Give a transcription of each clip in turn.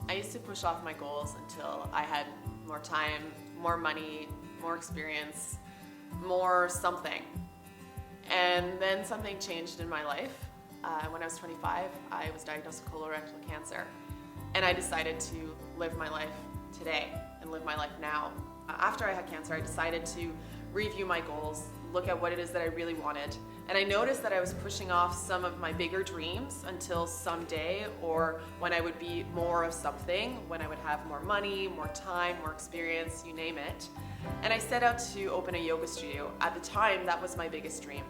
I used to push off my goals until I had more time, more money, more experience, more something. And then something changed in my life. When I was 25, I was diagnosed with colorectal cancer. And I decided to live my life today and live my life now. After I had cancer, I decided to review my goals, look at what it is that I really wanted. And I noticed that I was pushing off some of my bigger dreams until someday, or when I would be more of something, when I would have more money, more time, more experience, you name it. And I set out to open a yoga studio. At the time, that was my biggest dream.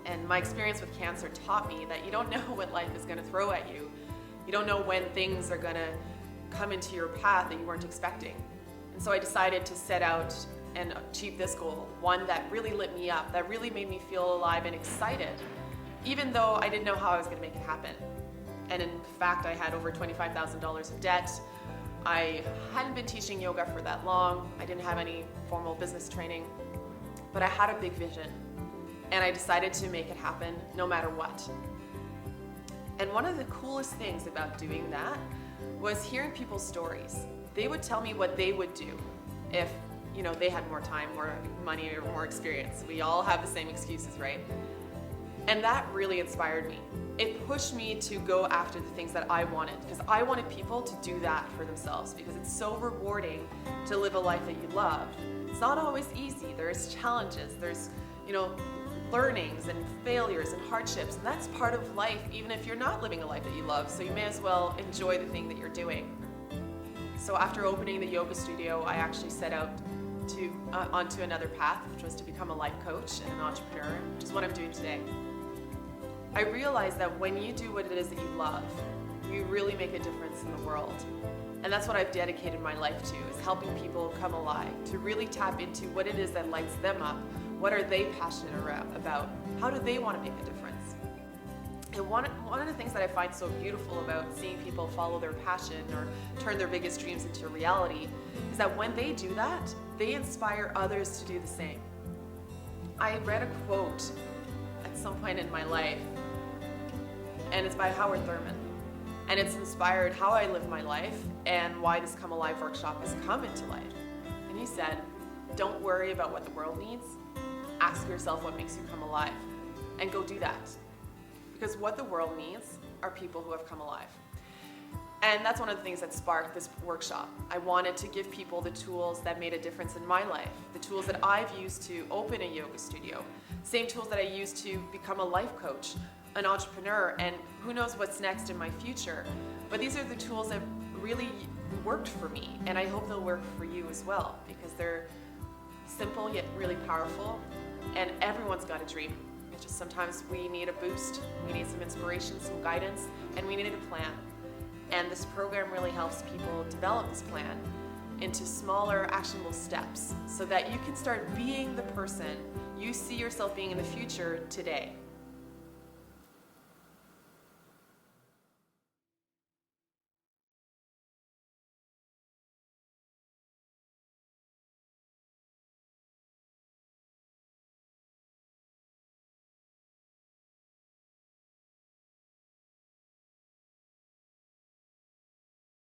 And my experience with cancer taught me that you don't know what life is going to throw at you. You don't know when things are going to come into your path that you weren't expecting. And so I decided to set out and achieve this goal, one that really lit me up, that really made me feel alive and excited, even though I didn't know how I was going to make it happen. And in fact, I had over $25,000 of debt. I hadn't been teaching yoga for that long. I didn't have any formal business training, but I had a big vision, and I decided to make it happen no matter what. And one of the coolest things about doing that was hearing people's stories. They would tell me what they would do if they had more time, more money, or more experience. We all have the same excuses, right? And that really inspired me. It pushed me to go after the things that I wanted, because I wanted people to do that for themselves, because it's so rewarding to live a life that you love. It's not always easy. There's challenges, there's learnings and failures and hardships, and that's part of life, even if you're not living a life that you love. So you may as well enjoy the thing that you're doing. So after opening the yoga studio, I actually set out onto another path, which was to become a life coach and an entrepreneur, which is what I'm doing today. I realized that when you do what it is that you love, you really make a difference in the world. And that's what I've dedicated my life to, is helping people come alive, to really tap into what it is that lights them up. What are they passionate about? How do they want to make a difference? And one of the things that I find so beautiful about seeing people follow their passion or turn their biggest dreams into reality is that when they do that, they inspire others to do the same. I read a quote at some point in my life, and it's by Thurman. And it's inspired how I live my life and why this Come Alive workshop has come into life. And he said, don't worry about what the world needs. Ask yourself what makes you come alive, and go do that. Because what the world needs are people who have come alive. And that's one of the things that sparked this workshop. I wanted to give people the tools that made a difference in my life, the tools that I've used to open a yoga studio, same tools that I used to become a life coach, an entrepreneur, and who knows what's next in my future. But these are the tools that really worked for me, and I hope they'll work for you as well, because they're simple yet really powerful, and everyone's got a dream. It's just sometimes we need a boost, we need some inspiration, some guidance, and we need a plan. And this program really helps people develop this plan into smaller, actionable steps so that you can start being the person you see yourself being in the future today.